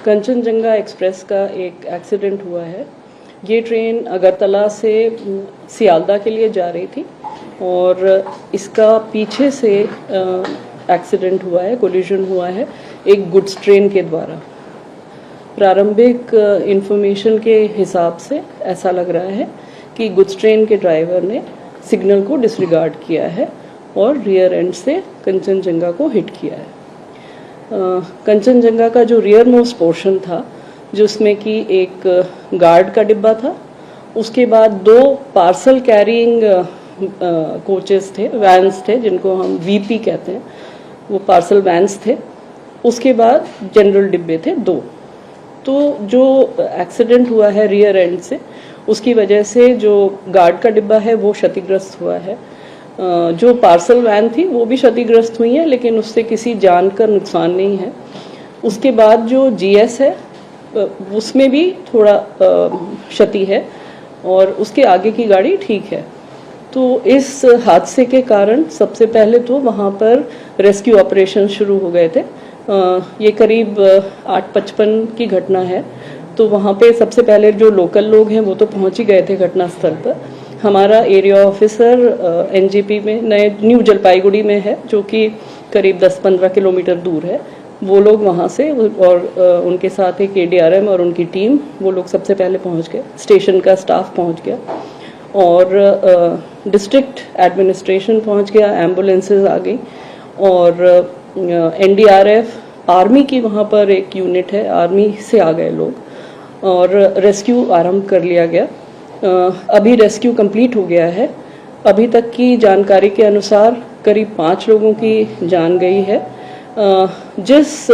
Kanchenjunga express का एक accident हुआ है। ये ट्रेन अगरतला से सियालदा के लिए जा रही थी और इसका पीछे से एक्सीडेंट हुआ है, कोलिजन हुआ है एक गुड्स ट्रेन के द्वारा। प्रारंभिक इंफॉर्मेशन के हिसाब से ऐसा लग रहा है कि गुड्स ट्रेन के ड्राइवर ने सिग्नल को डिसरिगार्ड किया है और रियर एंड से कंचनजंगा को हिट किया है। कंचनजंगा का जो रियर मोस्ट पोर्शन था, जिसमें कि एक गार्ड का डिब्बा था, उसके बाद दो पार्सल कैरिंग कोचेस थे, वैन्स थे, जिनको हम वीपी कहते हैं, वो पार्सल वैन्स थे। उसके बाद जनरल डिब्बे थे दो। तो जो एक्सीडेंट हुआ है रियर एंड से, उसकी वजह से जो गार्ड का डिब्बा है वो क्षतिग्रस्त हुआ है। जो पार्सल वैन थी वो भी क्षतिग्रस्त हुई है, लेकिन उससे किसी जान का नुकसान नहीं है। उसके बाद जो जीएस है उसमें भी थोड़ा क्षति है और उसके आगे की गाड़ी ठीक है। तो इस हादसे के कारण सबसे पहले तो वहाँ पर रेस्क्यू ऑपरेशन शुरू हो गए थे। ये करीब 8:55 की घटना है। तो वहाँ पे सबसे पहले जो लोकल लोग हैं वो तो पहुँच ही गए थे घटनास्थल पर। हमारा एरिया ऑफिसर एनजीपी में न्यू जलपाईगुड़ी में है, जो कि करीब 10-15 किलोमीटर दूर है। वो लोग वहाँ से और उनके साथ एक एडीआरएम और उनकी टीम, वो लोग सबसे पहले पहुँच गए। स्टेशन का स्टाफ पहुँच गया और डिस्ट्रिक्ट एडमिनिस्ट्रेशन पहुँच गया, एम्बुलेंसेज आ गई और एनडीआरएफ, आर्मी की वहाँ पर एक यूनिट है, आर्मी से आ गए लोग और रेस्क्यू आरंभ कर लिया गया। अभी रेस्क्यू कंप्लीट हो गया है। अभी तक की जानकारी के अनुसार करीब 5 लोगों की जान गई है। जिस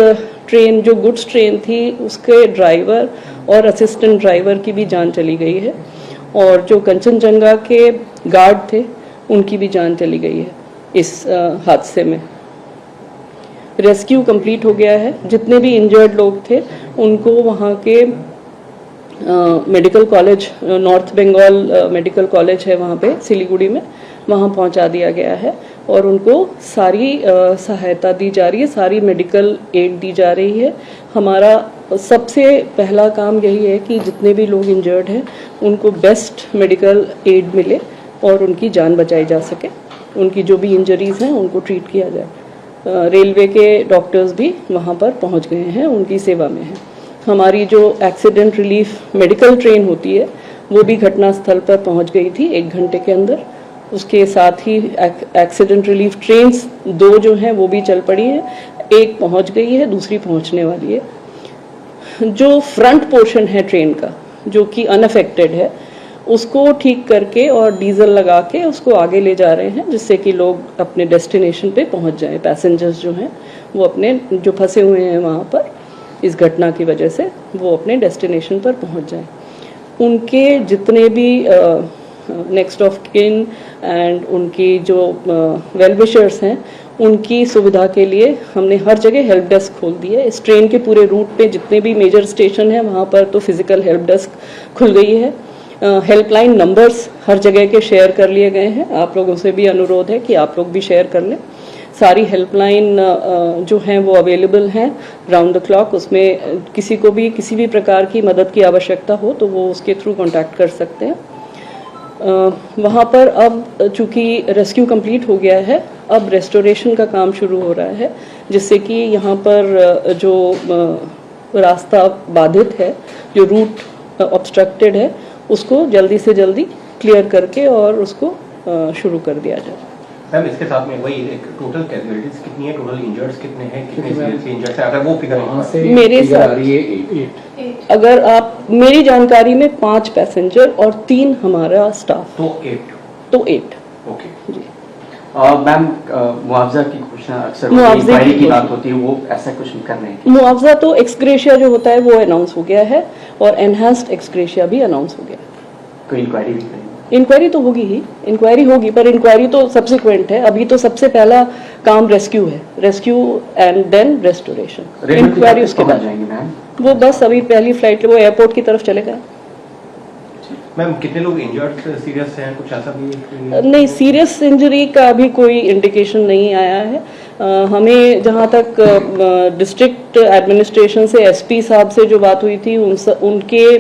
ट्रेन, जो गुड्स ट्रेन थी, उसके ड्राइवर और असिस्टेंट ड्राइवर की भी जान चली गई है और जो कंचनजंगा के गार्ड थे उनकी भी जान चली गई है इस हादसे में। रेस्क्यू कंप्लीट हो गया है। जितने भी इंजर्ड लोग थे उनको वहाँ के medical college, north Bengal medical college है वहाँ पे सिलीगुड़ी में, वहाँ पहुँचा दिया गया है और उनको सारी सहायता दी जा रही है, सारी मेडिकल एड दी जा रही है। हमारा सबसे पहला काम यही है कि जितने भी लोग इंजर्ड हैं उनको बेस्ट मेडिकल एड मिले और उनकी जान बचाई जा सके। उनकी जो भी इंजरीज हैं उनको ट्रीट किया जाए। रेलवे के डॉक्टर्स भी वहाँ पर पहुँच गए हैं, उनकी सेवा में हैं। हमारी जो एक्सीडेंट रिलीफ मेडिकल ट्रेन होती है वो भी घटनास्थल पर पहुंच गई थी 1 घंटे के अंदर। उसके साथ ही एक्सीडेंट रिलीफ ट्रेन्स 2 जो हैं वो भी चल पड़ी हैं। एक पहुंच गई है, दूसरी पहुंचने वाली है। जो फ्रंट पोर्शन है ट्रेन का, जो कि अनअफेक्टेड है, उसको ठीक करके और डीजल लगा के उसको आगे ले जा रहे हैं, जिससे कि लोग अपने डेस्टिनेशन पे पहुंच जाएं। पैसेंजर्स जो हैं वो अपने, जो फंसे हुए हैं वहाँ पर इस घटना की वजह से, वो अपने डेस्टिनेशन पर पहुंच जाएं। उनके जितने भी नेक्स्ट ऑफ किन एंड उनकी जो वेल विशर्स हैं, उनकी सुविधा के लिए हमने हर जगह हेल्प डेस्क खोल दी है। इस ट्रेन के पूरे रूट पे जितने भी मेजर स्टेशन हैं वहाँ पर तो फिजिकल हेल्प डेस्क खुल गई है। हेल्पलाइन नंबर्स हर जगह के शेयर कर लिए गए हैं। आप लोगों से भी अनुरोध है कि आप लोग भी शेयर कर लें। सारी हेल्पलाइन जो हैं वो अवेलेबल हैं राउंड द क्लॉक। उसमें किसी को भी किसी भी प्रकार की मदद की आवश्यकता हो तो वो उसके थ्रू कांटेक्ट कर सकते हैं। वहाँ पर अब चूँकि रेस्क्यू कंप्लीट हो गया है, अब रेस्टोरेशन का काम शुरू हो रहा है, जिससे कि यहाँ पर जो रास्ता बाधित है, जो रूट ऑब्स्ट्रक्टेड है, उसको जल्दी से जल्दी क्लियर करके और उसको शुरू कर दिया जाए। मैम, इसके साथ में वही एक टोटल कैजुअलिटीज कितनी है, टोटल इंजर्ड्स कितने हैं, कितने सीरियसली इंजर्ड्स हैं, अगर वो फिगर मेरे साथ आ रही है 8। अगर आप, मेरी जानकारी में 5 पैसेंजर और 3 हमारा स्टाफ, तो 8। ओके जी। मैम, मुआवजा की क्वेश्चन अक्सर इंक्वायरी की बात होती है, वो ऐसा कुछ कर रहे हैं? मुआवजा तो एक्सग्रेशिया जो होता है वो अनाउंस हो गया है और एनहांस्ड एक्सग्रेशिया भी अनाउंस हो गया। कोई इंक्वायरी भी करेंगे? इंक्वायरी तो होगी ही, इंक्वायरी होगी, पर इंक्वायरी तो सब्सिक्वेंट है। अभी तो सबसे पहला काम रेस्क्यू है, rescue and then restoration. Inquiry उसके बाद जाएंगे मैम? वो बस अभी पहली फ्लाइट वो एयरपोर्ट की तरफ चले गए। मैम कितने लोग इंजर्ड सीरियस हैं, कुछ ऐसा भी? नहीं, सीरियस इंजरी का अभी कोई इंडिकेशन नहीं आया है। हमें जहाँ तक डिस्ट्रिक्ट एडमिनिस्ट्रेशन से एसपी साहब से जो बात हुई थी उनके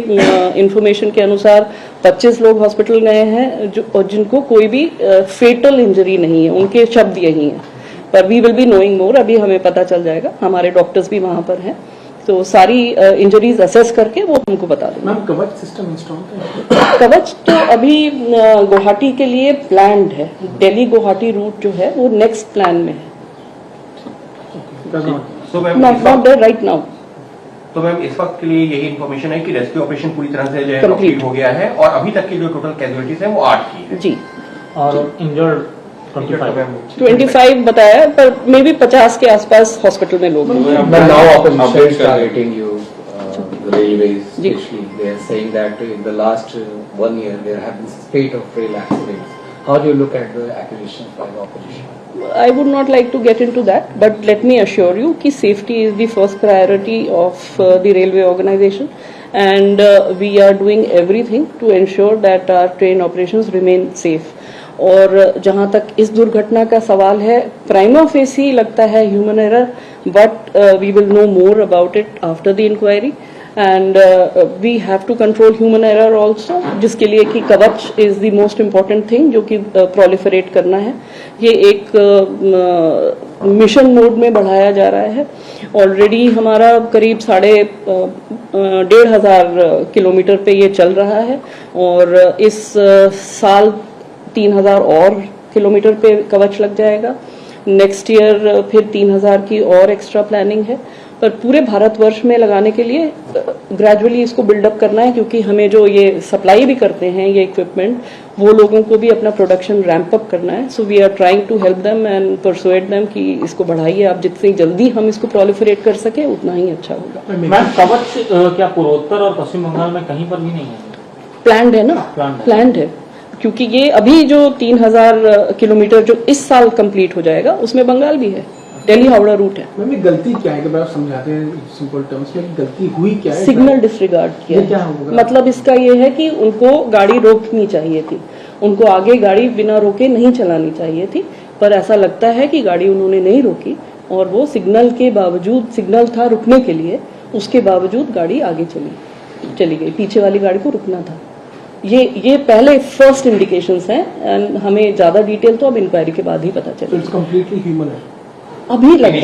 इंफॉर्मेशन के अनुसार 25 लोग हॉस्पिटल गए हैं और जिनको कोई भी फेटल इंजरी नहीं है, उनके शब्द यही हैं। पर we will be knowing more, अभी हमें पता चल जाएगा, हमारे डॉक्टर्स भी वहाँ पर हैं, तो सारी इंजरीज असेस करके वो हमको बता देंगे। मैम कवच सिस्टम इंस्टॉल है? कवच तो अभी गुवाहाटी के लिए प्लान्ड है, दिल्ली गुवाहाटी रूट जो है वो नेक्स्ट प्लान में है, So, ma'am, not there right now. तो मैम इस वक्त के लिए यही इन्फॉर्मेशन है कि रेस्क्यू ऑपरेशन पूरी तरह से जो है Complete कंप्लीट हो गया है और अभी तक की जो टोटल कैजुअलिटीज है वो 8 की है। जी, और इंजर्ड 25 बताया, पर मे बी 50 के आसपास हॉस्पिटल में लोग हैं। But now updates are hitting you, the railways Ji. especially. They are saying that in the last 1 year there have been spate of rail accidents. How do you look at the acquisition by the opposition? I would not like to get into that, but let me assure you कि safety is the first priority of the railway organization, and we are doing everything to ensure that our train operations remain safe. और जहाँ तक इस दुर्घटना का सवाल है, prima facie लगता है human error, but we will know more about it after the inquiry, and we have to control human error also, जिसके लिए कि Kavach is the most important thing जो कि प्रोलिफरेट करना है। ये एक मिशन मोड में बढ़ाया जा रहा है। ऑलरेडी हमारा करीब 1,500 किलोमीटर पे ये चल रहा है, और इस साल 3,000 और किलोमीटर पे कवच लग जाएगा। नेक्स्ट ईयर फिर 3,000 की और एक्स्ट्रा प्लानिंग है, पर पूरे भारतवर्ष में लगाने के लिए ग्रेजुअली इसको बिल्डअप करना है, क्योंकि हमें जो ये सप्लाई भी करते हैं ये इक्विपमेंट, वो लोगों को भी अपना प्रोडक्शन रैंप अप करना है। So we are trying to help them and persuade them कि इसको बढ़ाइए आप, जितनी जल्दी हम इसको प्रोलिफरेट कर सके उतना ही अच्छा होगा। मैम कवच क्या पूर्वोत्तर और पश्चिम बंगाल में कहीं पर भी नहीं है? प्लान्ड है ना, प्लान्ड है, क्योंकि ये अभी जो 3,000 किलोमीटर जो इस साल कंप्लीट हो जाएगा उसमें बंगाल भी है, दिल्ली हावड़ा रूट है। मैम गलती क्या है, कि आप समझाते हैं सिंपल टर्म्स में, गलती हुई क्या है? सिग्नल डिसरिगार्ड किया। ये क्या होगा? मतलब इसका ये है कि उनको गाड़ी रोकनी चाहिए थी, उनको आगे गाड़ी बिना रोके नहीं चलानी चाहिए थी, पर ऐसा लगता है कि गाड़ी उन्होंने नहीं रोकी, और वो सिग्नल के बावजूद, सिग्नल था रुकने के लिए, उसके बावजूद गाड़ी आगे चली गई, पीछे वाली गाड़ी को रुकना था। ये पहले फर्स्ट इंडिकेशंस हैं, एंड हमें ज्यादा डिटेल तो अब इंक्वायरी के बाद ही पता चलेगा। इट्स कंप्लीटली ह्यूमन है अभी लग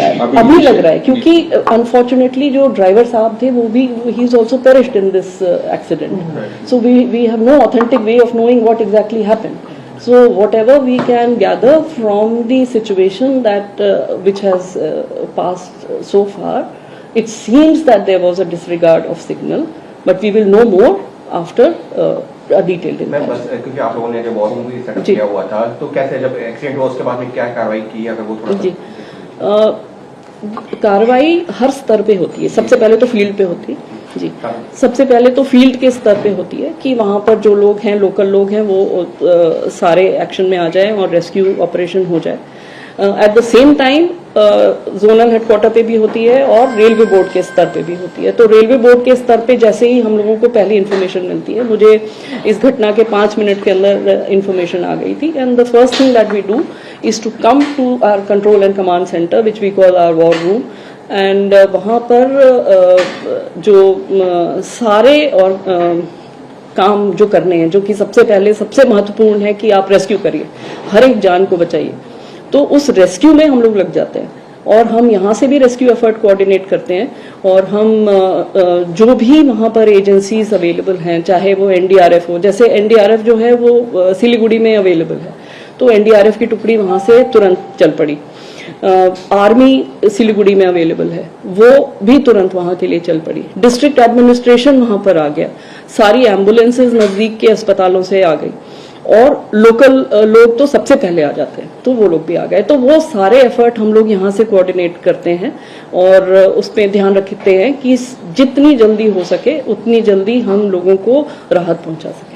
रहा है, क्योंकि अनफॉर्चुनेटली जो ड्राइवर साहब थे वो भी, he is also perished in this accident, so we have no authentic way of knowing what exactly happened. So whatever we can gather from the situation that which has passed so far, it seems that there was a disregard of signal, but we will know more after a detailed मैं बस inquiry. क्योंकि आप लोगों ने जब war room भी setup जी। किया हुआ था, तो कैसे जब एक्सीडेंट हुआ उसके बाद में क्या कार्रवाई की, अगर वो थोड़ा जी, कार्रवाई हर स्तर पे होती है। सबसे पहले तो फील्ड पे होती है जी, सबसे पहले तो फील्ड के स्तर पे होती है कि वहाँ पर जो लोग हैं, लोकल लोग हैं, वो सारे एक्शन में आ जाएं और रेस्क्यू ऑपरेशन हो जाए। At the same time zonal headquarter पे भी होती है और रेलवे बोर्ड के स्तर पे भी होती है। तो रेलवे बोर्ड के स्तर पे जैसे ही हम लोगों को पहली इन्फॉर्मेशन मिलती है, मुझे इस घटना के 5 मिनट के अंदर इन्फॉर्मेशन आ गई थी, and the first thing that we do is to come to our control and command centre which we call our war room, and वहाँ पर जो सारे और काम जो करने हैं, जो कि सबसे पहले सबसे महत्वपूर्ण है कि आप रेस्क्यू करिए, हर एक जान को बचाइए, तो उस रेस्क्यू में हम लोग लग जाते हैं। और हम यहाँ से भी रेस्क्यू एफर्ट कोऑर्डिनेट करते हैं, और हम जो भी वहाँ पर एजेंसीज अवेलेबल हैं, चाहे वो एनडीआरएफ हो, जैसे एनडीआरएफ जो है वो सिलीगुड़ी में अवेलेबल है, तो एनडीआरएफ की टुकड़ी वहाँ से तुरंत चल पड़ी। आर्मी सिलीगुड़ी में अवेलेबल है, वो भी तुरंत वहाँ के लिए चल पड़ी। डिस्ट्रिक्ट एडमिनिस्ट्रेशन वहाँ पर आ गया, सारी एम्बुलेंसेज नज़दीक के अस्पतालों से आ गई, और लोकल लोग तो सबसे पहले आ जाते हैं, तो वो लोग भी आ गए। तो वो सारे एफर्ट हम लोग यहाँ से कोऑर्डिनेट करते हैं, और उसमें ध्यान रखते हैं कि जितनी जल्दी हो सके उतनी जल्दी हम लोगों को राहत पहुँचा सकें।